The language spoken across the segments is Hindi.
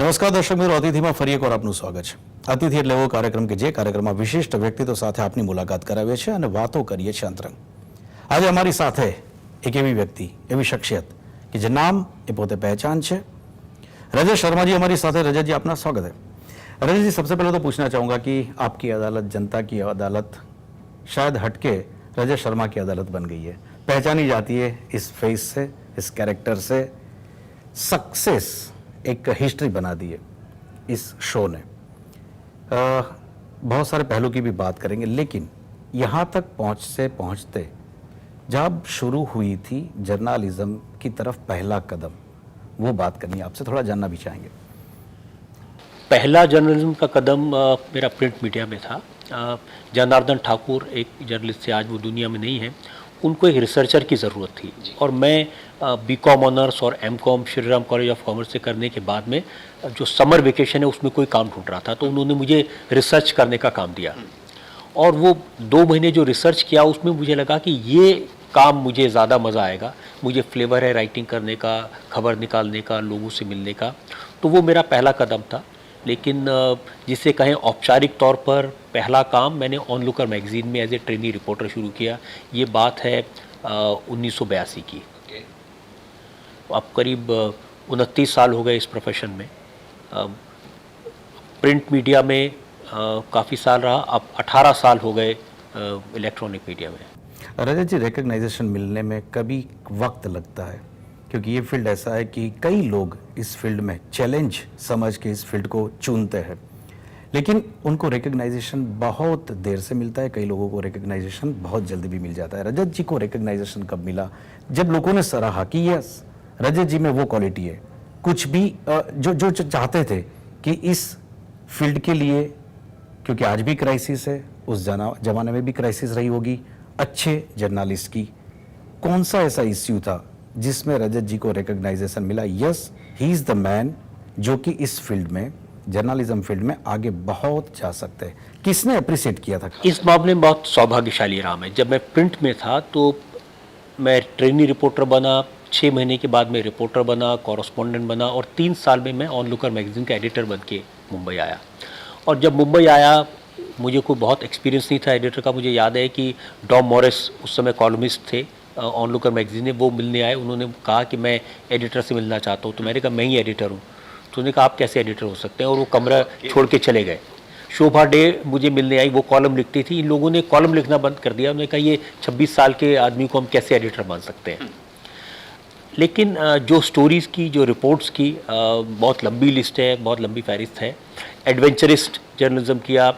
નમસ્કાર દર્શક મિત્રો, અતિથિમાં ફરી એકવાર આપનું સ્વાગત છે. અતિથિ એટલે એવો કાર્યક્રમ કે જે કાર્યક્રમમાં વિશિષ્ટ વ્યક્તિત્વ સાથે આપની મુલાકાત કરાવીએ છીએ અને વાતો કરીએ છીએ અંતરંગ. આજે અમારી સાથે એક એવી વ્યક્તિ, એવી શખ્સિયત કે જે નામ એ પોતે પહેચાન છે. रजत शर्मा जी हमारी साथ है. रजत जी, अपना स्वागत है. रजत जी, सबसे पहले तो पूछना चाहूँगा कि आपकी अदालत जनता की अदालत शायद हटके रजत शर्मा की अदालत बन गई है, पहचानी जाती है इस फेस से, इस कैरेक्टर से. सक्सेस एक हिस्ट्री बना दी है इस शो ने. बहुत सारे पहलू की भी बात करेंगे, लेकिन यहाँ तक पहुँचते जब शुरू हुई थी जर्नलिज्म की तरफ पहला कदम, वो बात करनी है आपसे, थोड़ा जानना भी चाहेंगे. पहला जर्नलिज्म का कदम मेरा प्रिंट मीडिया में था. जनार्दन ठाकुर एक जर्नलिस्ट थे, आज वो दुनिया में नहीं है. उनको एक रिसर्चर की ज़रूरत थी और मैं बीकॉम ऑनर्स और M Com Shriram college of commerce से करने के बाद में जो समर वेकेशन है उसमें कोई काम ढूंढ रहा था, तो उन्होंने मुझे रिसर्च करने का काम दिया. और वो 2 महीने जो रिसर्च किया उसमें मुझे लगा कि ये काम मुझे ज़्यादा मज़ा आएगा, मुझे फ्लेवर है राइटिंग करने का, खबर निकालने का, लोगों से मिलने का. तो वो मेरा पहला कदम था. लेकिन जिसे कहें औपचारिक तौर पर पहला काम मैंने ऑनलुकर मैगज़ीन में एज ए ट्रेनी रिपोर्टर शुरू किया. ये बात है 1982 की. अब करीब 29 साल हो गए इस प्रोफेशन में. प्रिंट मीडिया में काफ़ी साल रहा, अब 18 साल हो गए इलेक्ट्रॉनिक मीडिया में. रजत जी, रिकग्नाइजेशन मिलने में कभी वक्त लगता है, क्योंकि ये फील्ड ऐसा है कि कई लोग इस फील्ड में चैलेंज समझ के इस फील्ड को चुनते हैं, लेकिन उनको रिकग्नाइजेशन बहुत देर से मिलता है. कई लोगों को रिकग्नाइजेशन बहुत जल्दी भी मिल जाता है. रजत जी को रिकग्नाइजेशन कब मिला? जब लोगों ने सराहा कि यस, रजत जी में वो क्वालिटी है, कुछ भी जो चाहते थे कि इस फील्ड के लिए, क्योंकि आज भी क्राइसिस है, उस जमाने में भी क्राइसिस रही होगी अच्छे जर्नलिस्ट की. कौन सा ऐसा इश्यू था जिसमें रजत जी को रिकग्नाइजेशन मिला? Yes, he is the man जो कि इस फील्ड में, जर्नलिज्म फील्ड में आगे बहुत जा सकते हैं. किसने अप्रिशिएट किया था? इस मामले में बहुत सौभाग्यशाली रहा मैं. जब मैं प्रिंट में था तो मैं ट्रेनी रिपोर्टर बना, 6 महीने के बाद मैं रिपोर्टर बना, कॉरेस्पॉन्डेंट बना, और 3 साल में मैं ऑनलुकर मैगज़ीन का एडिटर बन के मुंबई आया. और जब मुंबई आया मुझे कोई बहुत एक्सपीरियंस नहीं था एडिटर का. मुझे याद है कि डॉम मॉरिस उस समय कॉलमिस्ट थे ऑनलुकर मैगज़ीन में, वो मिलने आए. उन्होंने कहा कि मैं एडिटर से मिलना चाहता हूँ. तो मैंने कहा मैं ही एडिटर हूँ. तो उन्होंने कहा आप कैसे एडिटर हो सकते हैं, और वो कमरा छोड़ के चले गए. शोभा डे मुझे मिलने आई, वो कॉलम लिखती थी. इन लोगों ने कॉलम लिखना बंद कर दिया. उन्होंने कहा ये 26 साल के आदमी को हम कैसे एडिटर मान सकते हैं. लेकिन जो स्टोरीज़ की, जो रिपोर्ट्स की, बहुत लंबी लिस्ट है, बहुत लंबी फहरिस्त है. एडवेंचरिस्ट जर्नलिज्म किया,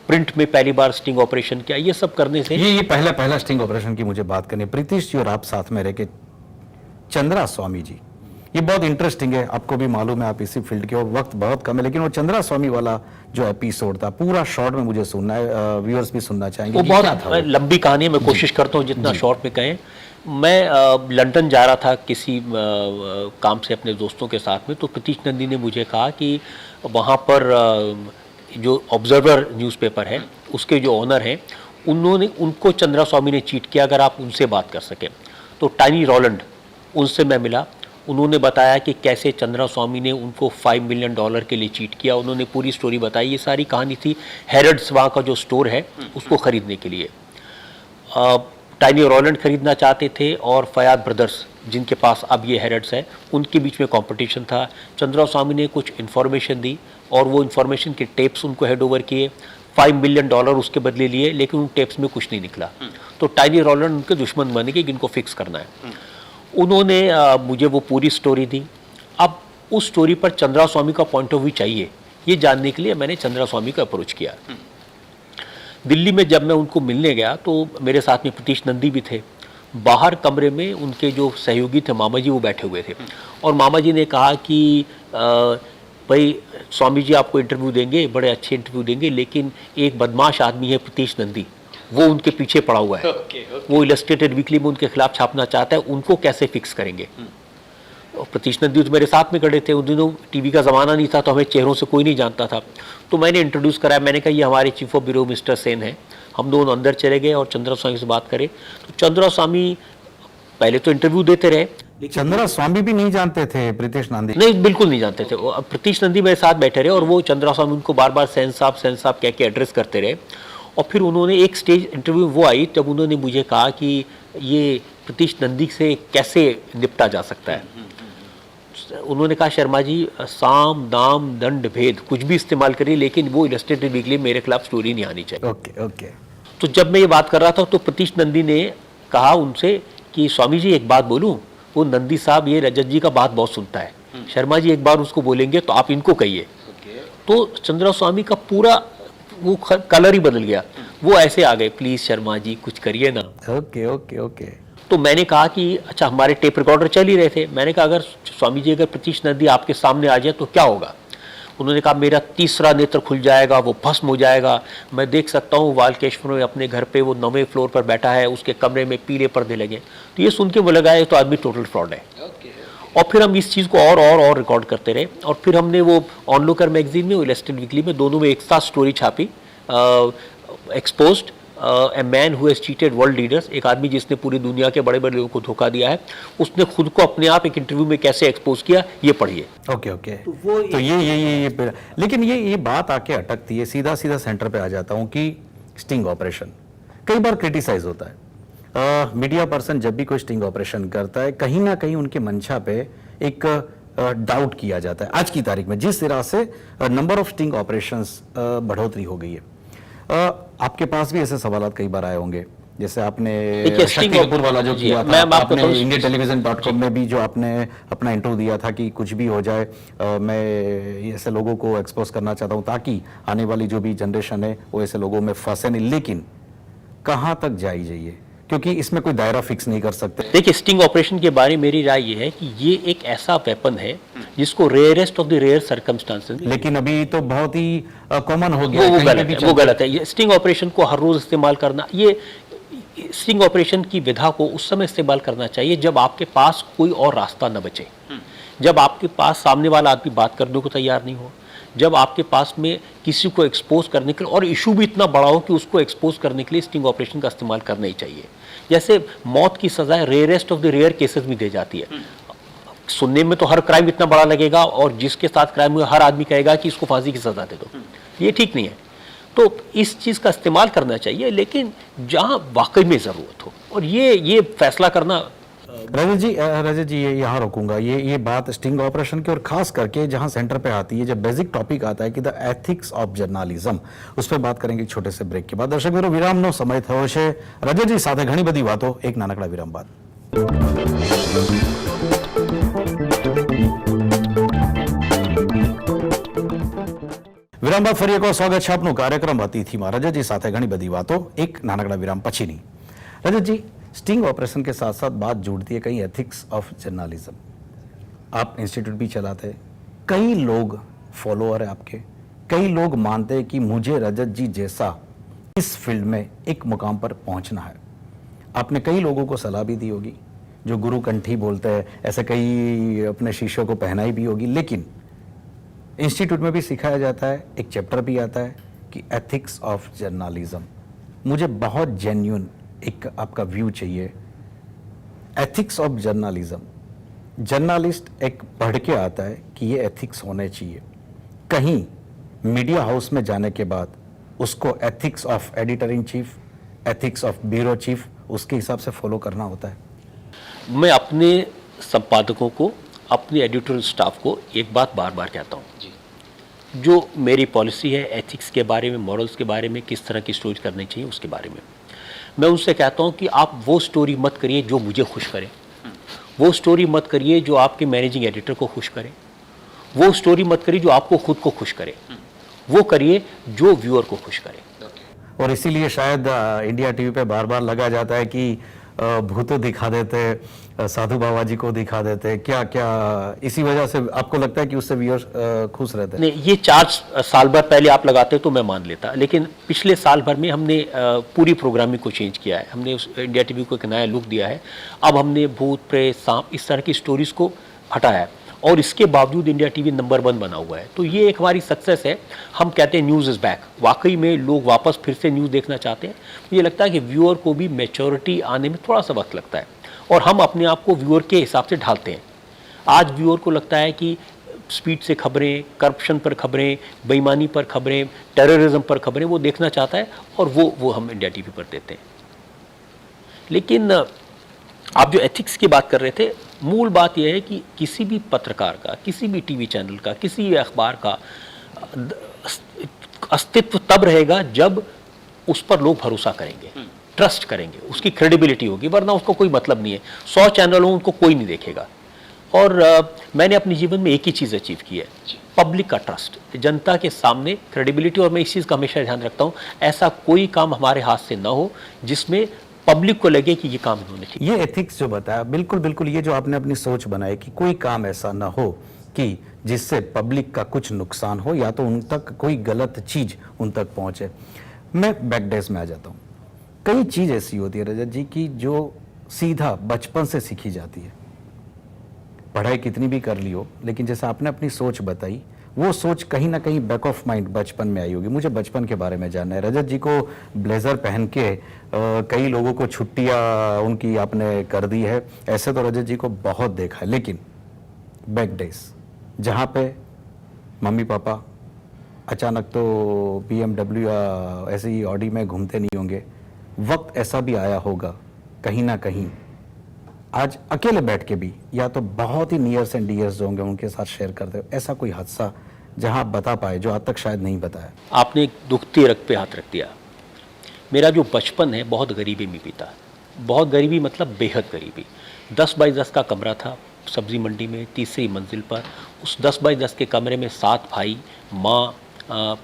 प्रिंट में पहली बार स्टिंग ऑपरेशन किया. ये सब करने से ये पहला स्टिंग ऑपरेशन की मुझे बात करनी है. प्रीतिश जी और आप साथ में रह के, चंद्रा स्वामी जी, ये बहुत इंटरेस्टिंग है. आपको भी मालूम है, आप इसी फील्ड के हो, वक्त बहुत कम है, लेकिन वो चंद्रा स्वामी वाला जो एपिसोड था पूरा शॉर्ट में मुझे सुनना है, व्यूअर्स भी सुनना चाहेंगे. वो बहुत लंबी कहानी है, मैं कोशिश करता हूँ जितना शॉर्ट में कहें. मैं लंदन जा रहा था किसी काम से अपने दोस्तों के साथ में. तो प्रतीश नंदी ने मुझे कहा कि वहाँ पर जो ऑब्जर्वर न्यूज़पेपर है उसके जो ऑनर हैं, उनको चंद्रा स्वामी ने चीट किया, अगर आप उनसे बात कर सकें. तो टाइनी रॉलैंड, उनसे मैं मिला. उन्होंने बताया कि कैसे चंद्रा स्वामी ने उनको $5 मिलियन के लिए चीट किया. उन्होंने पूरी स्टोरी बताई. ये सारी कहानी थी हैरड्स, वहाँ का जो स्टोर है, उसको ख़रीदने के लिए. टाइनी रॉलैंड खरीदना चाहते थे और फयाद ब्रदर्स, जिनके पास अब ये हैरड्स है, उनके बीच में कंपटीशन था. चंद्रा स्वामी ने कुछ इन्फॉर्मेशन दी और वो इन्फॉर्मेशन के टेप्स उनको हैंड ओवर किए. $5 मिलियन उसके बदले लिए, लेकिन उन टेप्स में कुछ नहीं निकला. तो टाइनी रॉलैंड उनके दुश्मन बन गए कि इनको फिक्स करना है. उन्होंने मुझे वो पूरी स्टोरी दी. अब उस स्टोरी पर चंद्रा स्वामी का पॉइंट ऑफ व्यू चाहिए, ये जानने के लिए मैंने चंद्रा स्वामी को अप्रोच किया. दिल्ली में जब मैं उनको मिलने गया तो मेरे साथ में प्रतीश नंदी भी थे. बाहर कमरे में उनके जो सहयोगी थे मामा जी, वो बैठे हुए थे. और मामा जी ने कहा कि भाई स्वामी जी आपको इंटरव्यू देंगे, बड़े अच्छे इंटरव्यू देंगे, लेकिन एक बदमाश आदमी है प्रतीश नंदी, वो उनके पीछे पड़ा हुआ है. वो इलस्ट्रेटेड वीकली में उनके खिलाफ छापना चाहता है, उनको कैसे फिक्स करेंगे. और प्रतीश नंदी तो मेरे साथ में खड़े थे. उन दिनों टीवी का ज़माना नहीं था, तो हमें चेहरों से कोई नहीं जानता था. तो मैंने इंट्रोड्यूस कराया. मैंने कहा ये हमारे chief of bureau mister Sen है. हम दोनों अंदर चले गए और चंद्रा स्वामी से बात करें. तो चंद्रा स्वामी पहले तो इंटरव्यू देते रहे, चंद्रा स्वामी भी नहीं जानते थे प्रीतेश नंदी? नहीं, बिल्कुल नहीं जानते थे। अब प्रीतीश नंदी मेरे साथ बैठे रहे और वो चंद्रा स्वामी उनको बार बार सेन साहब कह के एड्रेस करते रहे। और फिर उन्होंने एक स्टेज इंटरव्यू वो आई जब उन्होंने मुझे कहा कि ये प्रीतीश नंदी से कैसे निपटा जा सकता है। उन्होंने कहा शर्मा जी, साम दाम दंड भेद कुछ भी इस्तेमाल करिए, लेकिन वो इलस्ट्रेटेड वीकली मेरे खिलाफ स्टोरी नहीं आनी चाहिए। ओके। तो जब मैं ये बात कर रहा था तो प्रीतीश नंदी ने कहा उनसे कि स्वामी जी एक बात बोलूं, वो नंदी साहब ये रजत जी का बात बहुत सुनता है, शर्मा जी एक बार उसको बोलेंगे तो आप इनको कहिए। तो चंद्रा स्वामी का पूरा वो कलर ही बदल गया। वो ऐसे आ गए, प्लीज शर्मा जी कुछ करिए ना। ओके। तो मैंने कहा कि अच्छा, हमारे टेप रिकॉर्डर चल ही रहे थे। मैंने कहा अगर स्वामी जी अगर प्रीतीश नंदी आपके सामने आ जाए तो क्या होगा? उन्होंने कहा मेरा तीसरा नेत्र खुल जाएगा, वो भस्म हो जाएगा। मैं देख सकता हूँ बालकेश्वर में अपने घर पे वो 9वें फ्लोर पर बैठा है, उसके कमरे में पीले पर्दे लगे। तो ये सुन के वो लगा है तो आदमी टोटल फ्रॉड है। और फिर हम इस चीज़ को और रिकॉर्ड करते रहे। और फिर हमने वो ऑनलुकर मैगजीन में, इलस्ट्रेटेड वीकली में, दोनों में एक साथ स्टोरी छापी। Exposed a man who has cheated world leaders, एक आदमी जिसने पूरी दुनिया के बड़े बड़े लोगों को धोखा दिया है, उसने खुद को अपने आप एक इंटरव्यू में कैसे एक्सपोज किया, ये पढ़िए। ओके। तो ये लेकिन ये बात आके अटकती है। सीधा सेंटर पे आ जाता हूँ कि स्टिंग ऑपरेशन कई बार क्रिटिसाइज होता है। मीडिया पर्सन जब भी कोई स्टिंग ऑपरेशन करता है, कहीं ना कहीं उनके मंशा पे एक डाउट किया जाता है। आज की तारीख में जिस तरह से नंबर ऑफ स्टिंग ऑपरेशंस बढ़ोतरी हो गई है, आपके पास भी ऐसे सवाल कई बार आए होंगे, जैसे आपने शक्ति कपूर वाला जो किया था, आपने इंडिया टेलीविजन.com में भी जो आपने अपना इंटरव्यू दिया था कि कुछ भी हो जाए, मैं ऐसे लोगों को एक्सपोज करना चाहता हूं ताकि आने वाली जो भी जनरेशन है वो ऐसे लोगों में फंसे नहीं। लेकिन कहां तक जाई जाइए, क्योंकि इसमें कोई दायरा फिक्स नहीं कर सकते। देखिए, स्टिंग ऑपरेशन के बारे में मेरी राय ये है कि ये एक ऐसा वेपन है जिसको rarest of the rare circumstances, लेकिन अभी तो बहुत ही कॉमन हो गया। वो गलत है। ये स्टिंग ऑपरेशन को हर रोज इस्तेमाल करना, ये स्टिंग ऑपरेशन की विधा को उस समय इस्तेमाल करना चाहिए जब आपके पास कोई और रास्ता न बचे, जब आपके पास सामने वाला आदमी बात करने को तैयार नहीं हो, जब आपके पास में किसी को एक्सपोज करने के लिए, और इशू भी इतना बड़ा हो कि उसको एक्सपोज करने के लिए स्टिंग ऑपरेशन का इस्तेमाल करना ही चाहिए। जैसे मौत की सजा rarest of the rare cases में दी जाती है। सुनने में तो हर क्राइम इतना बड़ा लगेगा और जिसके साथ क्राइम हुआ हर आदमी कहेगा कि इसको फांसी की सजा दे दो, ये ठीक नहीं है। तो इस चीज़ का इस्तेमाल करना चाहिए, लेकिन जहां वाकई में ज़रूरत हो। और ये फैसला करना। रजत जी यहाँ रोकूंगा। ये बात स्टिंग ऑपरेशन की और खास करके जहां सेंटर पे आती है, जब बेसिक टॉपिक आता है कि द एथिक्स ऑफ जर्नलिज्म, उस पर बात करेंगे छोटे से ब्रेक के बाद। दर्शक मेरा विरामનો સમય થયો છે। રજતજી સાથે ઘણી બધી વાતો, એક નાનકડા વિરામ બાદ। વિરામ બાદ ફરી એકવાર સ્વાગત છે આપનું કાર્યક્રમ અતિથિમાં। રજતજી સાથે ઘણી બધી વાતો, એક નાનકડા વિરામ પછીની। રજતજી, स्टिंग ऑपरेशन के साथ साथ बात जुड़ती है कहीं एथिक्स ऑफ जर्नलिज्म। आप इंस्टीट्यूट भी चलाते हैं, कई लोग फॉलोअर है आपके, कई लोग मानते हैं कि मुझे रजत जी जैसा इस फील्ड में एक मुकाम पर पहुंचना है। आपने कई लोगों को सलाह भी दी होगी, जो गुरु कंठी बोलते हैं, ऐसे कई अपने शिष्यों को पहनाई भी होगी। लेकिन इंस्टीट्यूट में भी सिखाया जाता है, एक चैप्टर भी आता है कि एथिक्स ऑफ जर्नलिज्म। मुझे बहुत जेन्युइन एक आपका व्यू चाहिए। एथिक्स ऑफ जर्नलिज्म, जर्नलिस्ट एक पढ़ के आता है कि ये एथिक्स होने चाहिए, कहीं मीडिया हाउस में जाने के बाद उसको ethics of editor in chief, ethics of bureau chief, उसके हिसाब से फॉलो करना होता है। मैं अपने संपादकों को, अपने एडिटोरियल स्टाफ को एक बात बार बार कहता हूँ, जो मेरी पॉलिसी है एथिक्स के बारे में, मॉरल्स के बारे में, किस तरह की स्टोरी करनी चाहिए उसके बारे में, मैं उनसे कहता हूं कि आप वो स्टोरी मत करिए जो मुझे खुश करे, वो स्टोरी मत करिए जो आपके मैनेजिंग एडिटर को खुश करे, वो स्टोरी मत करिए जो आपको खुद को खुश करे, वो करिए जो व्यूअर को खुश करे। और इसीलिए शायद इंडिया टीवी पे बार बार लगा जाता है कि भूतों दिखा देते, साधु बाबा जी को दिखा देते, क्या क्या, इसी वजह से आपको लगता है कि उससे व्यूअर्स खुश रहते हैं? नहीं, ये 4 साल भर पहले आप लगाते तो मैं मान लेता, लेकिन पिछले साल भर में हमने पूरी प्रोग्रामिंग को चेंज किया है। हमने इंडिया टीवी को एक नया लुक दिया है। अब हमने भूत प्रेत सांप इस तरह की स्टोरीज को हटाया है, और इसके बावजूद इंडिया टीवी नंबर 1 बना हुआ है। तो ये एक हमारी सक्सेस है। हम कहते हैं न्यूज़ इज़ बैक, वाकई में लोग वापस फिर से न्यूज़ देखना चाहते हैं। मुझे लगता है कि व्यूअर को भी मैच्योरिटी आने में थोड़ा सा वक्त लगता है, और हम अपने आप को व्यूअर के हिसाब से ढालते हैं। आज व्यूअर को लगता है कि स्पीड से खबरें, करप्शन पर खबरें, बेईमानी पर खबरें, टेररिज्म पर खबरें वो देखना चाहता है, और वो हम इंडिया टीवी पर देते हैं। लेकिन आप जो एथिक्स की बात कर रहे थे, मूल बात यह है कि किसी भी पत्रकार का, किसी भी टीवी चैनल का, किसी भी अखबार का अस्तित्व तब रहेगा जब उस पर लोग भरोसा करेंगे, ट्रस्ट करेंगे, उसकी क्रेडिबिलिटी होगी, वरना उसको कोई मतलब नहीं है। 100 चैनल हो, उनको कोई नहीं देखेगा। और मैंने अपने जीवन में एक ही चीज़ अचीव की है, पब्लिक का ट्रस्ट, जनता के सामने क्रेडिबिलिटी। और मैं इस चीज़ का हमेशा ध्यान रखता हूँ, ऐसा कोई काम हमारे हाथ से ना हो जिसमें पब्लिक को लगे कि ये काम इन्होंने किया। ये एथिक्स जो बताया, बिल्कुल बिल्कुल, ये जो आपने अपनी सोच बनाई कि कोई काम ऐसा ना हो कि जिससे पब्लिक का कुछ नुकसान हो या तो उन तक कोई गलत चीज उन तक पहुंचे। मैं बैक डेज में आ जाता हूँ। कई चीज ऐसी होती है रजत जी की जो सीधा बचपन से सीखी जाती है, पढ़ाई कितनी भी कर ली हो, लेकिन जैसे आपने अपनी सोच बताई, वो सोच कहीं ना कहीं बैक ऑफ माइंड बचपन में आई होगी। मुझे बचपन के बारे में जानना है। रजत जी को ब्लेजर पहन के कई लोगों को छुट्टियां उनकी आपने कर दी है, ऐसे तो रजत जी को बहुत देखा है। लेकिन बैक डेज जहाँ पे मम्मी पापा अचानक तो BMW या ऐसे ही ऑडी में घूमते नहीं होंगे, वक्त ऐसा भी आया होगा कहीं ना कहीं आज अकेले बैठ के भी, या तो बहुत ही नियर्स एंड डियर्स जो होंगे उनके साथ शेयर करते हो, ऐसा कोई हादसा जहां आप बता पाए जो आज तक शायद नहीं बताया? आपने एक दुखती रग पे हाथ रख दिया। मेरा जो बचपन है बहुत गरीबी में बीता। बहुत गरीबी मतलब बेहद गरीबी। 10 बाई 10 का कमरा था सब्जी मंडी में, तीसरी मंजिल पर। उस 10 बाई 10 के कमरे में 7 भाई, माँ,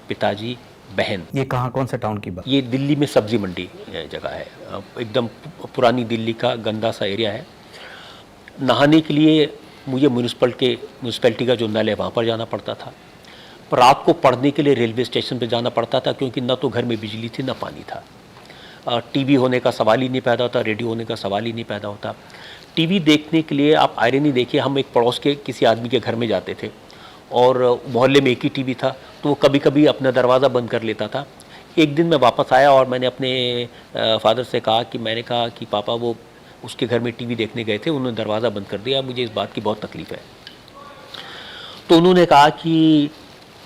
पिताजी, बहन। ये कहाँ, कौन से टाउन की बात? ये दिल्ली में सब्जी मंडी जगह है, एकदम पुरानी दिल्ली का गंदा सा एरिया है। नहाने के लिए मुझे म्यूनिसिपैलिटी का जो नल है वहाँ पर जाना पड़ता था। पर रात को पढ़ने के लिए रेलवे स्टेशन पर जाना पड़ता था, क्योंकि न तो घर में बिजली थी न पानी था। टीवी होने का सवाल ही नहीं पैदा होता, रेडियो होने का सवाल ही नहीं पैदा होता। टीवी देखने के लिए आप आयरनी देखिए, हम एक पड़ोस के किसी आदमी के घर में जाते थे और मोहल्ले में एक ही टीवी था, तो वो कभी कभी अपना दरवाज़ा बंद कर लेता था। एक दिन मैं वापस आया और मैंने अपने फादर से कहा कि पापा वो उसके घर में टीवी देखने गए थे, उन्होंने दरवाज़ा बंद कर दिया, मुझे इस बात की बहुत तकलीफ़ है। तो उन्होंने कहा कि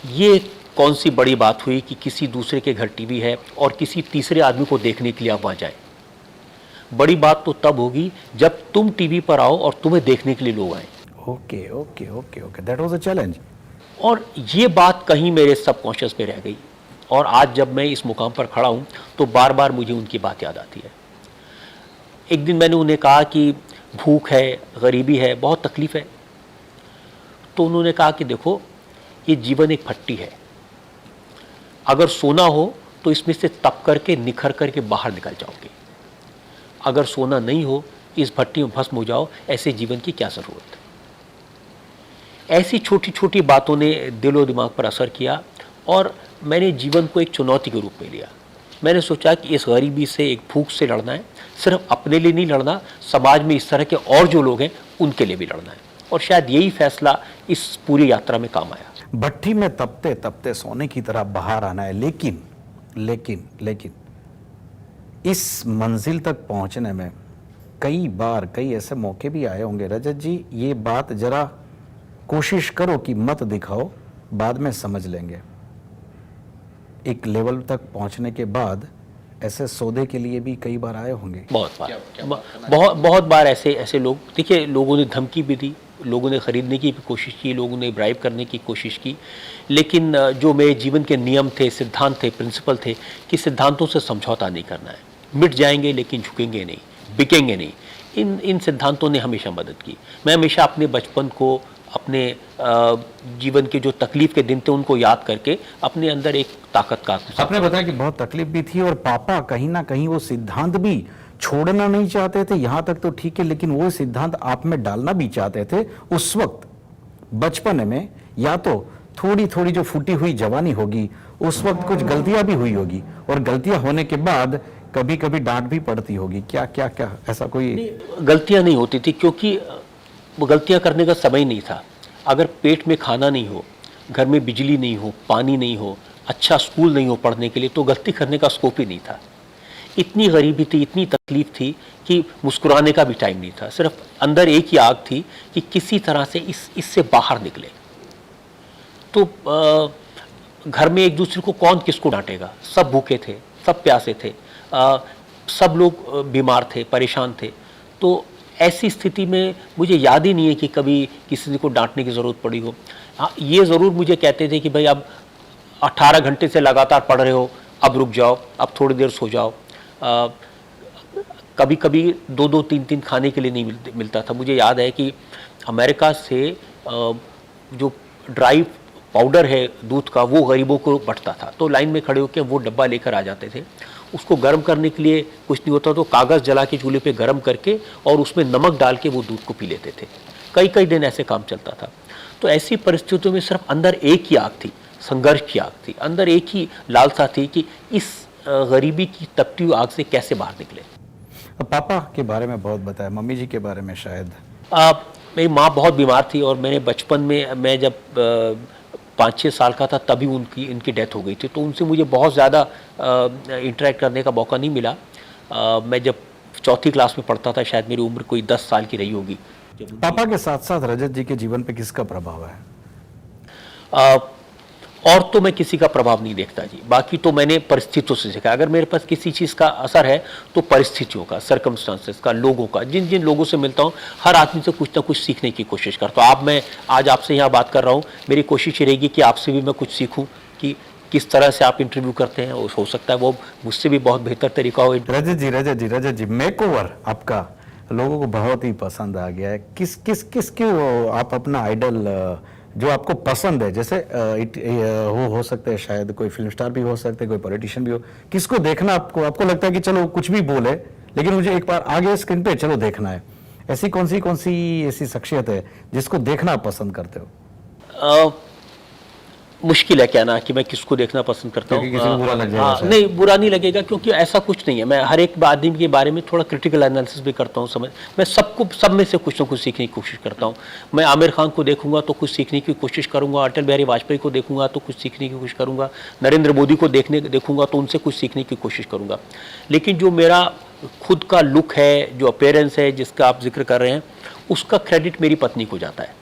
ये कौन सी बड़ी बात हुई कि किसी दूसरे के घर टीवी है और किसी तीसरे आदमी को देखने के लिए आप वहाँ जाएं। बड़ी बात तो तब होगी जब तुम टीवी पर आओ और तुम्हें देखने के लिए लोग आए। Okay okay okay okay, that was a challenge. और ये बात कहीं मेरे सबकॉन्शियस पे रह गई, और आज जब मैं इस मुकाम पर खड़ा हूँ तो बार बार मुझे उनकी बात याद आती है। एक दिन मैंने उन्हें कहा कि भूख है, गरीबी है, बहुत तकलीफ़ है। तो उन्होंने कहा कि देखो, ये जीवन एक भट्टी है, अगर सोना हो तो इसमें से तप करके निखर करके बाहर निकल जाओगे, अगर सोना नहीं हो इस भट्टी में भस्म हो जाओ, ऐसे जीवन की क्या ज़रूरत। ऐसी छोटी छोटी बातों ने दिलो दिमाग पर असर किया और मैंने जीवन को एक चुनौती के रूप में लिया। मैंने सोचा कि इस गरीबी से, एक भूख से लड़ना है, सिर्फ अपने लिए नहीं लड़ना, समाज में इस तरह के और जो लोग हैं उनके लिए भी लड़ना है। और शायद यही फैसला इस पूरी यात्रा में काम आया। भट्टी में तपते तपते सोने की तरह बाहर आना है, लेकिन लेकिन लेकिन इस मंजिल तक पहुंचने में कई बार कई ऐसे मौके भी आए होंगे। रजत जी, ये बात जरा कोशिश करो कि मत दिखाओ, बाद में समझ लेंगे। एक लेवल तक पहुंचने के बाद ऐसे सौदे के लिए भी कई बार आए होंगे। बहुत बार ऐसे लोग, देखिए, लोगों ने धमकी भी दी, लोगों ने ख़रीदने की भी कोशिश की, लोगों ने ब्राइब करने की कोशिश की, लेकिन जो मेरे जीवन के नियम थे, सिद्धांत थे, प्रिंसिपल थे कि सिद्धांतों से समझौता नहीं करना है। मिट जाएंगे लेकिन झुकेंगे नहीं, बिकेंगे नहीं। इन सिद्धांतों ने हमेशा मदद की। मैं हमेशा अपने बचपन को, अपने जीवन के जो तकलीफ के दिन थे उनको याद करके अपने अंदर एक ताकत का। आपने बताया कि बहुत तकलीफ भी थी और पापा कहीं ना कहीं वो सिद्धांत भी छोड़ना नहीं चाहते थे, यहां तक तो ठीक है, लेकिन वो सिद्धांत आप में डालना भी चाहते थे। उस वक्त बचपन में या तो थोड़ी थोड़ी जो फूटी हुई जवानी होगी, उस वक्त कुछ गलतियां भी हुई होगी, और गलतियां होने के बाद कभी कभी डांट भी पड़ती होगी। क्या क्या क्या ऐसा कोई? गलतियां नहीं होती थी, क्योंकि वो गलतियां करने का समय नहीं था। अगर पेट में खाना नहीं हो, घर में बिजली नहीं हो, पानी नहीं हो, अच्छा स्कूल नहीं हो पढ़ने के लिए, तो गलती करने का स्कोप ही नहीं था। इतनी गरीबी थी, इतनी तकलीफ थी कि मुस्कुराने का भी टाइम नहीं था। सिर्फ अंदर एक ही आग थी कि किसी तरह से इससे बाहर निकले। तो घर में एक दूसरे को कौन किसको डांटेगा, सब भूखे थे, सब प्यासे थे, सब लोग बीमार थे, परेशान थे। तो ऐसी स्थिति में मुझे याद ही नहीं है कि कभी किसी को डांटने की ज़रूरत पड़ी हो। हाँ, ये ज़रूर मुझे कहते थे कि भाई अब 18 घंटे से लगातार पढ़ रहे हो, अब रुक जाओ, अब थोड़ी देर सो जाओ। कभी कभी 2-2, 3-3 खाने के लिए नहीं मिलता था। मुझे याद है कि अमेरिका से जो ड्राई पाउडर है दूध का, वो गरीबों को बंटता था। तो लाइन में खड़े होकर वो डब्बा लेकर आ जाते थे। उसको गर्म करने के लिए कुछ नहीं होता तो कागज़ जला के चूल्हे पे गर्म करके और उसमें नमक डाल के वो दूध को पी लेते थे। कई कई दिन ऐसे काम चलता था। तो ऐसी परिस्थितियों में सिर्फ अंदर एक ही आग थी, संघर्ष की आग थी। अंदर एक ही लालसा थी कि इस गरीबी की तपती हुई आग से कैसे बाहर निकले। पापा के बारे में बहुत बताया, मम्मी जी के बारे में शायद। मेरी माँ बहुत बीमार थी और मैंने बचपन में, मैं जब 5-6 साल का था तभी इनकी डेथ हो गई थी। तो उनसे मुझे बहुत ज़्यादा इंटरेक्ट करने का मौका नहीं मिला। मैं जब 4th क्लास में पढ़ता था, शायद मेरी उम्र कोई 10 साल की रही होगी। पापा के साथ साथ रजत जी के जीवन पे किसका प्रभाव है? और तो मैं किसी का प्रभाव नहीं देखता जी। बाकी तो मैंने परिस्थितियों से सीखा। अगर मेरे पास किसी चीज़ का असर है तो परिस्थितियों का, सर्कमस्टांसेस का, लोगों का। जिन जिन लोगों से मिलता हूँ, हर आदमी से कुछ ना कुछ सीखने की कोशिश करता हूँ। मैं आज आपसे यहाँ बात कर रहा हूँ, मेरी कोशिश ये रहेगी कि आपसे भी मैं कुछ सीखूँ कि किस तरह से आप इंटरव्यू करते हैं। हो सकता है वो मुझसे भी बहुत बेहतर तरीका हो। रजत जी मेकओवर आपका लोगों को बहुत ही पसंद आ गया है। किस क्यों आप अपना आइडल जो आपको पसंद है, जैसे हो सकते हैं, शायद कोई फिल्म स्टार भी हो सकते हैं, कोई पॉलिटिशियन भी हो, किसको देखना आपको लगता है कि चलो कुछ भी बोले लेकिन मुझे एक बार आगे स्क्रीन पे चलो देखना है? ऐसी कौन सी ऐसी शख्सियत है जिसको देखना आप पसंद करते हो? मुश्किल है कहना कि मैं किसको देखना पसंद करता हूँ। किसी को बुरा लग जाएगा। नहीं, बुरा नहीं लगेगा, क्योंकि ऐसा कुछ नहीं है। मैं हर एक आदमी के बारे में थोड़ा क्रिटिकल एनालिसिस भी करता हूँ। मैं सब में से कुछ ना कुछ सीखने की कोशिश करता हूँ। मैं आमिर खान को देखूंगा तो कुछ सीखने की कोशिश करूंगा, अटल बिहारी वाजपेयी को देखूंगा तो कुछ सीखने की कोशिश करूंगा, नरेंद्र मोदी को देखूंगा तो उनसे कुछ सीखने की कोशिश करूंगा। लेकिन जो मेरा खुद का लुक है, जो अपीयरेंस है जिसका आप जिक्र कर रहे हैं, उसका क्रेडिट मेरी पत्नी को जाता है।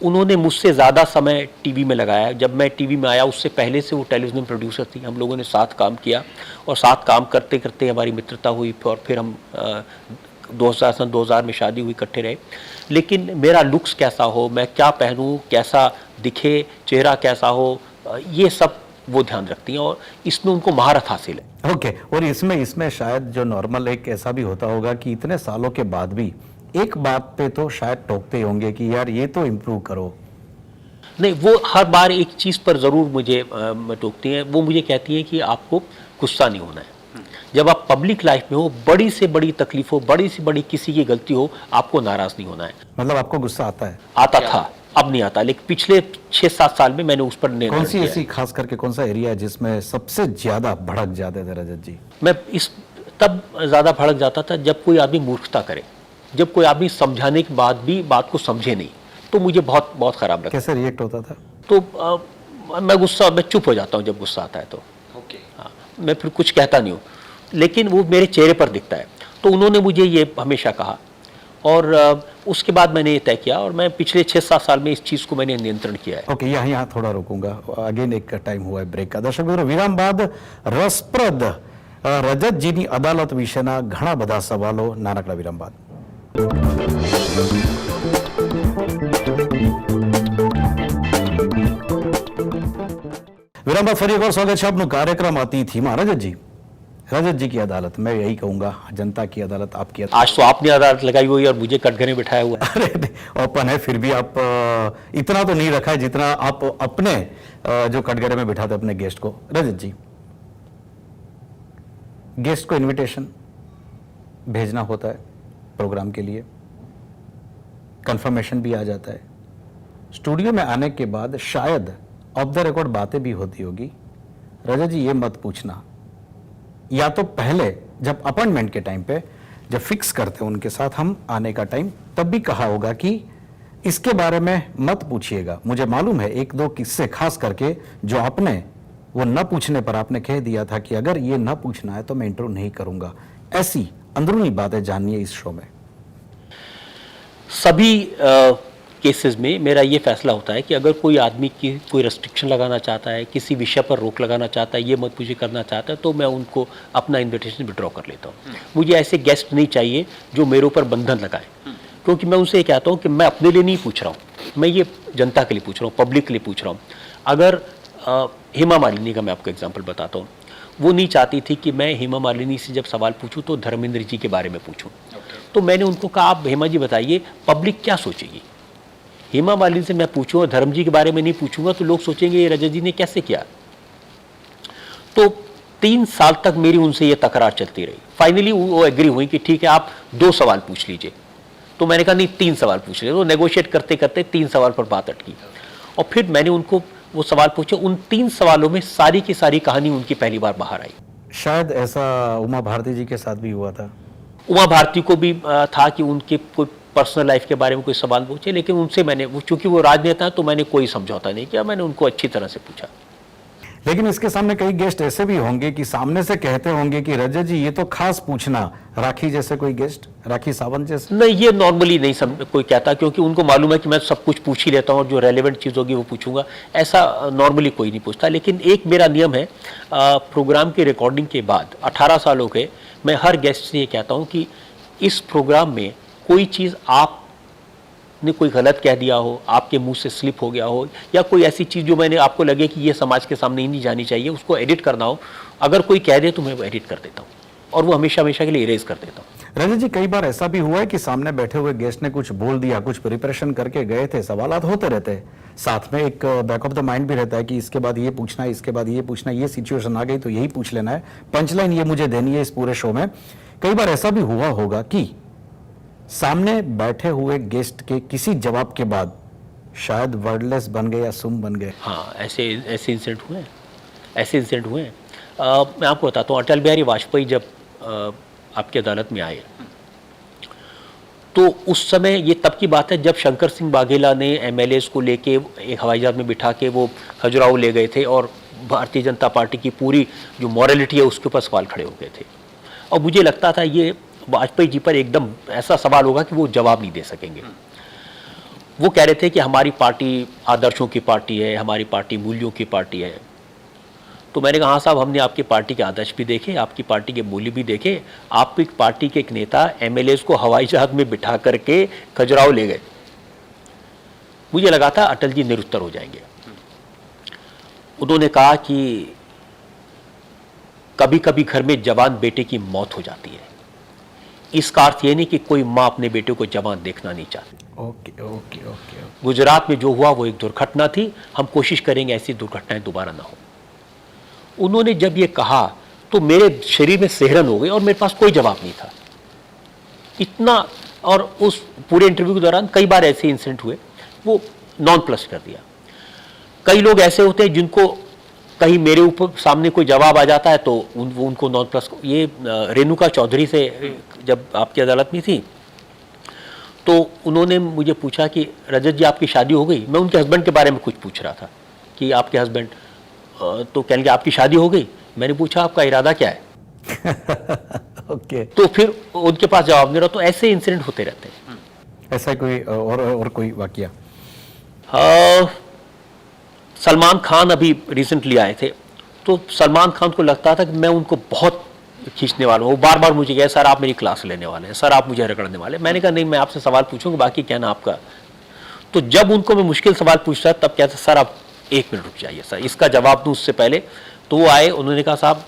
उन्होंने मुझसे ज़्यादा समय टीवी में लगाया। जब मैं टीवी में आया उससे पहले से वो टेलीविज़न प्रोड्यूसर थी। हम लोगों ने साथ काम किया और साथ काम करते करते हमारी मित्रता हुई और फिर हम 2000 में शादी हुई, इकट्ठे रहे। लेकिन मेरा लुक्स कैसा हो, मैं क्या पहनूं, कैसा दिखे, चेहरा कैसा हो, ये सब वो ध्यान रखती हैं और इसमें उनको महारत हासिल है। ओके। और इसमें शायद जो नॉर्मल एक ऐसा भी होता होगा कि इतने सालों के बाद भी एक बात पे तो शायद टोकते होंगे कि यार ये तो इम्प्रूव करो। नहीं, वो हर बार एक चीज़ पर ज़रूर मुझे टोकती हैं। वो मुझे कहती हैं कि आपको गुस्सा नहीं होना है। जब आप पब्लिक लाइफ में हो, बड़ी से बड़ी तकलीफ हो, बड़ी से बड़ी किसी की गलती हो, आपको नाराज़ नहीं होना है। मतलब आपको गुस्सा आता है? आता था, अब नहीं आता। लेकिन पिछले 6-7 साल में मैंने उस पर नियंत्रण किया। कौन सी ऐसी खास करके कौन सा एरिया है जिसमें सबसे ज्यादा भड़क जाते थे रजत जी? मैं तब ज़्यादा भड़क जाता था जब कोई आदमी मूर्खता करे, जब कोई आदमी समझाने के बाद भी बात को समझे नहीं, तो मुझे बहुत बहुत ख़राब लगता। कैसे रिएक्ट होता था? तो मैं चुप हो जाता हूँ जब गुस्सा आता है तो। हाँ, मैं फिर कुछ कहता नहीं हूँ, लेकिन वो मेरे चेहरे पर दिखता है। तो उन्होंने मुझे ये हमेशा कहा और उसके बाद मैंने ये तय किया और मैं पिछले 6-7 साल में इस चीज़ को मैंने नियंत्रण किया है। ओके, यहाँ थोड़ा रुकूंगा। अगेन एक टाइम हुआ है ब्रेक का। दर्शक मित्रों, विराम बाद रसप्रद रजतजीની અદાલત વિશેના ઘણા બધા સવાલો નાનકડા વિરામ બાદ। विराम बाद फरी एक बार स्वागत है आपનું कार्यक्रम अतिथिમાં। रजत जी की अदालत, मैं यही कहूंगा जनता की अदालत, आपकी अदालत। आज तो आपने अदालत लगाई हुई और मुझे कटघरे बिठाया हुआ है। अरे ओपन है, फिर भी आप इतना तो नहीं रखा है जितना आप अपने जो कटघरे में बिठाते अपने गेस्ट को। रजत जी, गेस्ट को इनविटेशन भेजना होता है प्रोग्राम के लिए, कंफर्मेशन भी आ जाता है, स्टूडियो में आने के बाद शायद ऑफ द रिकॉर्ड बातें भी होती होगी। रजत जी, ये मत पूछना, या तो पहले जब अपॉइंटमेंट के टाइम पे जब फिक्स करते हैं उनके साथ हम आने का टाइम, तब भी कहा होगा कि इसके बारे में मत पूछिएगा। मुझे मालूम है 1-2 किस्से खास करके जो आपने वो न पूछने पर आपने कह दिया था कि अगर ये न पूछना है तो मैं इंटरव्यू नहीं करूंगा। ऐसी अंदरूनी बातें जानिए इस शो में। सभी केसेस में मेरा ये फैसला होता है कि अगर कोई आदमी की कोई रेस्ट्रिक्शन लगाना चाहता है, किसी विषय पर रोक लगाना चाहता है, ये मत पूछे करना चाहता है, तो मैं उनको अपना इन्विटेशन विड्रॉ कर लेता हूँ। मुझे ऐसे गेस्ट नहीं चाहिए जो मेरे ऊपर बंधन लगाए, क्योंकि मैं उनसे ये कहता हूँ कि मैं अपने लिए नहीं पूछ रहा हूँ, मैं ये जनता के लिए पूछ रहा हूँ, पब्लिक के लिए पूछ रहा हूँ। अगर हेमा मालिनी का मैं आपको एग्जाम्पल बताता हूँ, वो नहीं चाहती थी कि मैं हेमा मालिनी से जब सवाल पूछूं तो धर्मेंद्र जी के बारे में पूछूं। तो मैंने उनको कहा, आप हेमा जी बताइए पब्लिक क्या सोचेगी। हेमा मालिनी से मैं पूछूं और धर्म जी के बारे में नहीं पूछूंगा तो लोग सोचेंगे ये रजत जी ने कैसे किया। तो 3 साल तक मेरी उनसे ये तकरार चलती रही। फाइनली वो एग्री हुई कि ठीक है आप 2 सवाल पूछ लीजिए। तो मैंने कहा नहीं 3 सवाल पूछ लीजिए। तो नेगोशिएट करते करते 3 सवाल पर बात अटकी और फिर मैंने उनको वो सवाल पूछे। उन 3 सवालों में सारी की सारी कहानी उनकी पहली बार बाहर आई। शायद ऐसा उमा भारती जी के साथ भी हुआ था। उमा भारती को भी था कि उनके कोई पर्सनल लाइफ के बारे में कोई सवाल पूछे, लेकिन उनसे मैंने चूंकि वो राजनेता है तो मैंने कोई समझौता नहीं किया, मैंने उनको अच्छी तरह से पूछा। लेकिन इसके सामने कई गेस्ट ऐसे भी होंगे कि सामने से कहते होंगे कि रजत जी ये तो खास पूछना, राखी जैसे कोई गेस्ट, राखी सावंत जैसे। नहीं, ये नॉर्मली नहीं कोई कहता, क्योंकि उनको मालूम है कि मैं सब कुछ पूछ ही लेता हूँ और जो रेलेवेंट चीज़ होगी वो पूछूंगा। ऐसा नॉर्मली कोई नहीं पूछता। लेकिन एक मेरा नियम है, प्रोग्राम की रिकॉर्डिंग के बाद 18 साल हो गए, मैं हर गेस्ट से ये कहता हूँ कि इस प्रोग्राम में कोई चीज़ आपने कोई गलत कह दिया हो, आपके मुंह से स्लिप हो गया हो, या कोई ऐसी चीज़ जो मैंने आपको लगे कि ये समाज के सामने ही नहीं जानी चाहिए, उसको एडिट करना हो, अगर कोई कह दे तो मैं वो एडिट कर देता हूँ और वो हमेशा हमेशा के लिए इरेज कर देता हूँ। रजत जी, कई बार ऐसा भी हुआ है कि सामने बैठे हुए गेस्ट ने कुछ बोल दिया, कुछ प्रिपरेशन करके गए थे, सवालात होते रहते हैं, साथ में एक बैक ऑफ द माइंड भी रहता है कि इसके बाद ये पूछना है, इसके बाद ये पूछना है, ये सिचुएशन आ गई तो यही पूछ लेना है, पंचलाइन ये मुझे देनी है इस पूरे शो में। कई बार ऐसा भी हुआ होगा कि सामने बैठे हुए गेस्ट के किसी जवाब के बाद शायद वर्डलेस बन गए या सुम बन गए। हाँ, ऐसे इंसिडेंट हुए हैं, ऐसे इंसिडेंट हुए हैं। मैं आपको बताता हूँ, अटल बिहारी वाजपेयी जब आपकी अदालत में आए तो उस समय, ये तब की बात है जब शंकर सिंह वाघेला ने एमएलएस को लेके एक हवाई जहाज में बिठा के वो खजुराहो ले गए थे और भारतीय जनता पार्टी की पूरी जो मॉरलिटी है उसके ऊपर सवाल खड़े हो गए थे। और मुझे लगता था ये वाजपेयी जी पर एकदम ऐसा सवाल होगा कि वो जवाब नहीं दे सकेंगे। वो कह रहे थे कि हमारी पार्टी आदर्शों की पार्टी है, हमारी पार्टी मूल्यों की पार्टी है। तो मैंने कहा, हाँ साहब, हमने आपकी पार्टी के आदर्श भी देखे, आपकी पार्टी के मूल्य भी देखे। आपकी पार्टी के एक नेता एमएलएस को हवाई जहाज में बिठा करके खजुराहो ले गए। मुझे लगा था अटल जी निरुत्तर हो जाएंगे। उन्होंने कहा कि कभी कभी घर में जवान बेटे की मौत हो जाती है, इसका अर्थ ये नहीं कि कोई माँ अपने बेटे को जवान देखना नहीं चाहती। Okay okay okay. गुजरात में जो हुआ वो एक दुर्घटना थी, हम कोशिश करेंगे ऐसी दुर्घटनाएं दोबारा ना हो। उन्होंने जब ये कहा तो मेरे शरीर में सिहरन हो गई और मेरे पास कोई जवाब नहीं था इतना। और उस पूरे इंटरव्यू के दौरान कई बार ऐसे इंसिडेंट हुए, वो नॉन प्लस कर दिया। कई लोग ऐसे होते हैं जिनको कहीं मेरे ऊपर सामने कोई जवाब आ जाता है तो उनको नॉन प्लस। ये रेणुका चौधरी से जब आपकी अदालत में थी तो उन्होंने मुझे पूछा कि रजत जी आपकी शादी हो गई। मैं उनके हस्बैंड के बारे में कुछ पूछ रहा था कि आपके हस्बैंड, तो कहने लगे आपकी शादी हो गई। मैंने पूछा आपका इरादा क्या है। ओके। तो फिर उनके पास जवाब नहीं रहा। तो ऐसे इंसिडेंट होते रहते हैं। ऐसा कोई और कोई वाकया? सलमान खान अभी रिसेंटली आए थे, तो सलमान खान को लगता था कि मैं उनको बहुत खींचने वाला हूँ। वो बार बार मुझे कहे, सर आप मेरी क्लास लेने वाले हैं, सर आप मुझे रगड़ने वाले हैं। मैंने कहा नहीं, मैं आपसे सवाल पूछूंगा, बाकी क्या ना आपका। तो जब उनको मैं मुश्किल सवाल पूछता तब कहता, सर आप 1 मिनट रुक जाइए, सर इसका जवाब दूँ उससे पहले। तो वो आए, उन्होंने कहा साहब,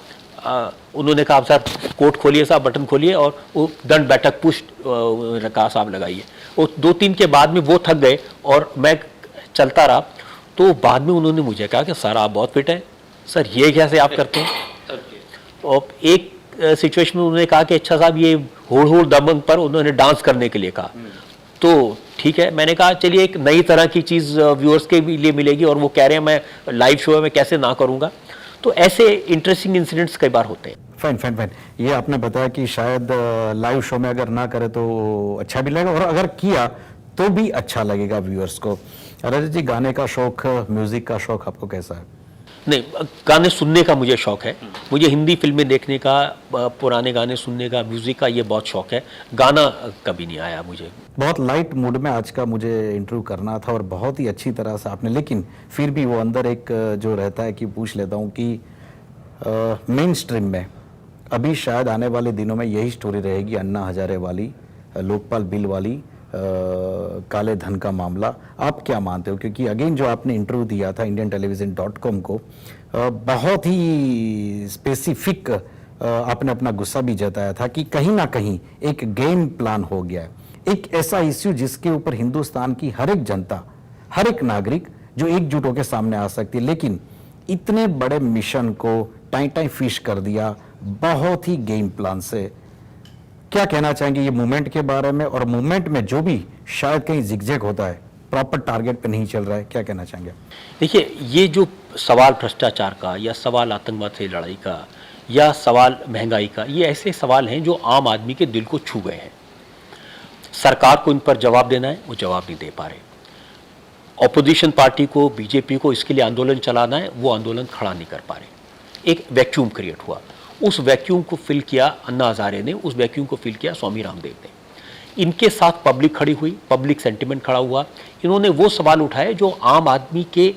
उन्होंने कहा सर कोट खोलिए साहब, बटन खोलिए, और वो दंड बैठक पुश कहा साहब लगाइए। वो 2-3 के बाद में वो थक गए और मैं चलता रहा। तो बाद में उन्होंने मुझे कहा कि सर आप बहुत फिट हैं, सर ये कैसे आप करते हैं। और एक सिचुएशन में उन्होंने कहा कि अच्छा साहब ये होड़ होड़ दमन पर उन्होंने डांस करने के लिए कहा। तो ठीक है, मैंने कहा चलिए एक नई तरह की चीज़ व्यूअर्स के लिए मिलेगी, और वो कह रहे हैं मैं लाइव शो में कैसे ना करूँगा। तो ऐसे इंटरेस्टिंग इंसिडेंट्स कई बार होते हैं। फाइन। ये आपने बताया कि शायद लाइव शो में अगर ना करे तो अच्छा भी लगेगा, और अगर किया तो भी अच्छा लगेगा व्यूअर्स को। रजत जी, गाने का शौक, म्यूजिक का शौक आपको कैसा है? नहीं, गाने सुनने का मुझे शौक है। मुझे हिंदी फिल्में देखने का, पुराने गाने सुनने का, म्यूजिक का ये बहुत शौक है। गाना कभी नहीं आया मुझे। बहुत लाइट मूड में आज का मुझे इंटरव्यू करना था और बहुत ही अच्छी तरह से आपने, लेकिन फिर भी वो अंदर एक जो रहता है कि पूछ लेता हूँ कि मेन स्ट्रीम में अभी शायद आने वाले दिनों में यही स्टोरी रहेगी, अन्ना हजारे वाली, लोकपाल बिल वाली, काले धन का मामला। आप क्या मानते हो? क्योंकि अगेन जो आपने इंटरव्यू दिया था indiantelevision.com को, बहुत ही स्पेसिफिक आपने अपना गुस्सा भी जताया था कि कहीं ना कहीं एक गेम प्लान हो गया है, एक ऐसा इश्यू जिसके ऊपर हिंदुस्तान की हर एक जनता, हर एक नागरिक जो एकजुट होकर सामने आ सकती है, लेकिन इतने बड़े मिशन को टाई टाई फिश कर दिया बहुत ही गेम प्लान से। क्या कहना चाहेंगे ये मूवमेंट के बारे में, और मूवमेंट में जो भी शायद कहीं जिगजैग होता है, प्रॉपर टारगेट पे नहीं चल रहा है, क्या कहना चाहेंगे? देखिए, ये जो सवाल भ्रष्टाचार का, या सवाल आतंकवाद से लड़ाई का, या सवाल महंगाई का, ये ऐसे सवाल हैं जो आम आदमी के दिल को छू गए हैं। सरकार को इन पर जवाब देना है, वो जवाब नहीं दे पा रहे। ऑपोजिशन पार्टी को, बीजेपी को इसके लिए आंदोलन चलाना है, वो आंदोलन खड़ा नहीं कर पा रहे। एक वैक्यूम क्रिएट हुआ। उस वैक्यूम को फिल किया अन्ना हजारे ने, उस वैक्यूम को फिल किया स्वामी रामदेव ने। इनके साथ पब्लिक खड़ी हुई, पब्लिक सेंटिमेंट खड़ा हुआ। इन्होंने वो सवाल उठाए जो आम आदमी के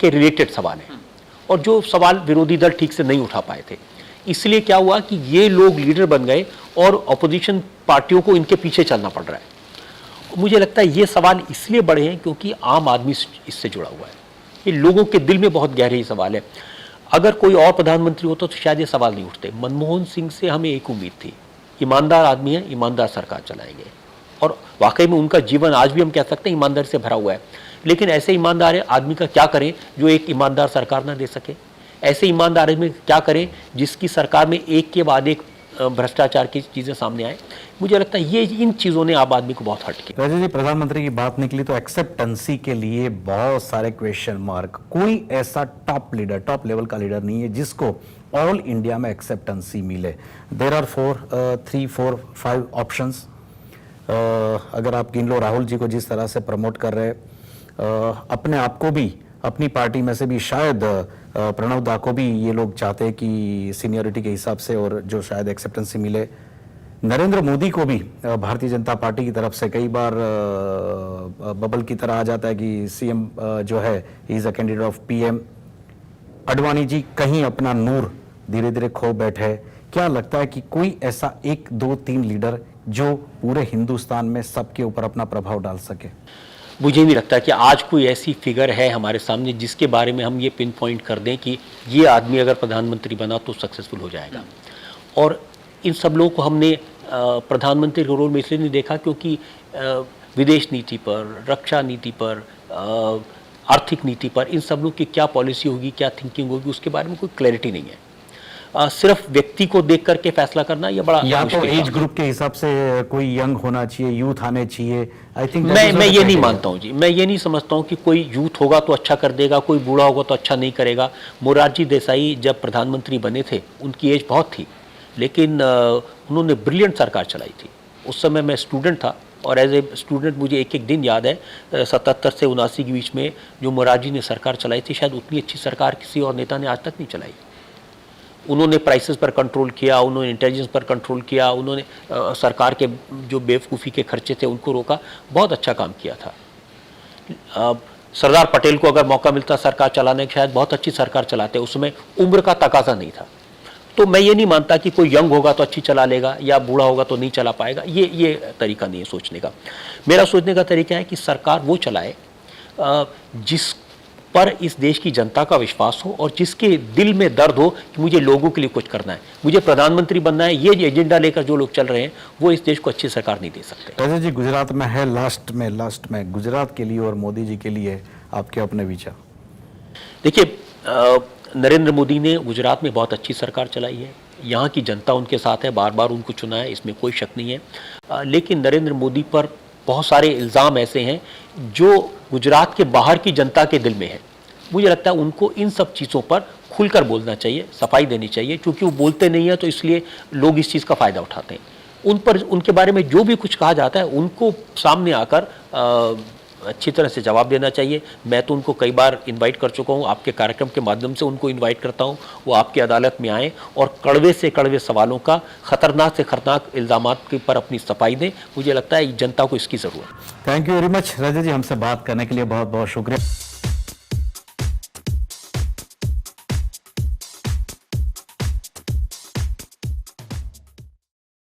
रिलेटेड सवाल हैं, और जो सवाल विरोधी दल ठीक से नहीं उठा पाए थे। इसलिए क्या हुआ कि ये लोग लीडर बन गए और ऑपोजिशन पार्टियों को इनके पीछे चलना पड़ रहा है। मुझे लगता है ये सवाल इसलिए बढ़े हैं क्योंकि आम आदमी इससे जुड़ा हुआ है। ये लोगों के दिल में बहुत गहरे सवाल है। अगर कोई और प्रधानमंत्री होता तो शायद ये सवाल नहीं उठते। मनमोहन सिंह से हमें एक उम्मीद थी, ईमानदार आदमी है, ईमानदार सरकार चलाएंगे, और वाकई में उनका जीवन आज भी हम कह सकते हैं ईमानदारी से भरा हुआ है। लेकिन ऐसे ईमानदार आदमी का क्या करें जो एक ईमानदार सरकार ना दे सके? ऐसे ईमानदार आदमी क्या करें जिसकी सरकार में एक के बाद एक भ्रष्टाचार की चीज़ें सामने आए? मुझे लगता है ये इन चीज़ों ने आम आदमी को बहुत हट किया। राजा जी, प्रधानमंत्री की बात निकली तो एक्सेप्टेंसी के लिए बहुत सारे क्वेश्चन मार्क। कोई ऐसा टॉप लीडर, टॉप लेवल का लीडर नहीं है जिसको ऑल इंडिया में एक्सेप्टेंसी मिले। There are 3, 4, 5 options. अगर आप गिन लो, राहुल जी को जिस तरह से प्रमोट कर रहे, अपने आप को भी, अपनी पार्टी में से भी शायद प्रणव दा को भी ये लोग चाहते हैं कि सीनियरिटी के हिसाब से और जो शायद एक्सेप्टेंसी मिले। नरेंद्र मोदी को भी भारतीय जनता पार्टी की तरफ से कई बार बबल की तरह आ जाता है कि सीएम जो है he is a candidate of PM. Advani ji कहीं अपना नूर धीरे धीरे खो बैठे। क्या लगता है कि कोई ऐसा 1, 2, 3 लीडर जो पूरे हिंदुस्तान में सबके ऊपर अपना प्रभाव डाल सके? मुझे भी लगता है कि आज कोई ऐसी फिगर है हमारे सामने जिसके बारे में हम ये पिन पॉइंट कर दें कि ये आदमी अगर प्रधानमंत्री बना तो सक्सेसफुल हो जाएगा। और इन सब लोगों को हमने प्रधानमंत्री के रोल में इसलिए नहीं देखा क्योंकि विदेश नीति पर, रक्षा नीति पर, आर्थिक नीति पर, इन सब लोग की क्या पॉलिसी होगी, क्या थिंकिंग होगी, उसके बारे में कोई क्लैरिटी नहीं है। सिर्फ व्यक्ति को देख करके फैसला करना ये बड़ा या तो एज ग्रुप के हिसाब से कोई यंग होना चाहिए, यूथ आने चाहिए। आई थिंक मैं ये नहीं मानता हूँ जी। मैं ये नहीं समझता हूँ कि कोई यूथ होगा तो अच्छा कर देगा, कोई बूढ़ा होगा तो अच्छा नहीं करेगा। मोरारजी देसाई जब प्रधानमंत्री बने थे उनकी एज बहुत थी, लेकिन उन्होंने ब्रिलियंट सरकार चलाई थी। उस समय मैं स्टूडेंट था और एज ए स्टूडेंट मुझे एक एक दिन याद है 77 से 79 के बीच में जो मोरारजी ने सरकार चलाई थी, शायद उतनी अच्छी सरकार किसी और नेता ने आज तक नहीं चलाई। उन्होंने प्राइसेस पर कंट्रोल किया, उन्होंने इंटेलिजेंस पर कंट्रोल किया, उन्होंने सरकार के जो बेवकूफ़ी के खर्चे थे उनको रोका, बहुत अच्छा काम किया था। सरदार पटेल को अगर मौका मिलता सरकार चलाने का, शायद बहुत अच्छी सरकार चलाते। उस समय उम्र का तकाजा नहीं था। तो मैं ये नहीं मानता कि कोई यंग होगा तो अच्छी चला लेगा या बूढ़ा होगा तो नहीं चला पाएगा। ये तरीका नहीं है सोचने का। मेरा सोचने का तरीका है कि सरकार वो चलाए जिस पर इस देश की जनता का विश्वास हो और जिसके दिल में दर्द हो कि मुझे लोगों के लिए कुछ करना है, मुझे प्रधानमंत्री बनना है। ये एजेंडा लेकर जो लोग चल रहे हैं वो इस देश को अच्छी सरकार नहीं दे सकते। राजा जी, गुजरात में है, लास्ट में गुजरात के लिए और मोदी जी के लिए आपके अपने विचार? देखिए, नरेंद्र मोदी ने गुजरात में बहुत अच्छी सरकार चलाई है। यहाँ की जनता उनके साथ है, बार बार उनको चुना है, इसमें कोई शक नहीं है। लेकिन नरेंद्र मोदी पर बहुत सारे इल्ज़ाम ऐसे हैं जो गुजरात के बाहर की जनता के दिल में है। मुझे लगता है उनको इन सब चीज़ों पर खुलकर बोलना चाहिए, सफाई देनी चाहिए, क्योंकि वो बोलते नहीं हैं तो इसलिए लोग इस चीज़ का फ़ायदा उठाते हैं। उन पर, उनके बारे में जो भी कुछ कहा जाता है उनको सामने आकर अच्छी तरह से जवाब देना चाहिए। मैं तो उनको कई बार इनवाइट कर चुका हूँ, आपके कार्यक्रम के माध्यम से उनको इनवाइट करता हूँ, वो आपकी अदालत में आएँ और कड़वे से कड़वे सवालों का, खतरनाक से खतरनाक इल्ज़ामात के पर अपनी सफाई दें। मुझे लगता है जनता को इसकी ज़रूरत है। थैंक यू वेरी मच रजत जी, हमसे बात करने के लिए बहुत बहुत शुक्रिया।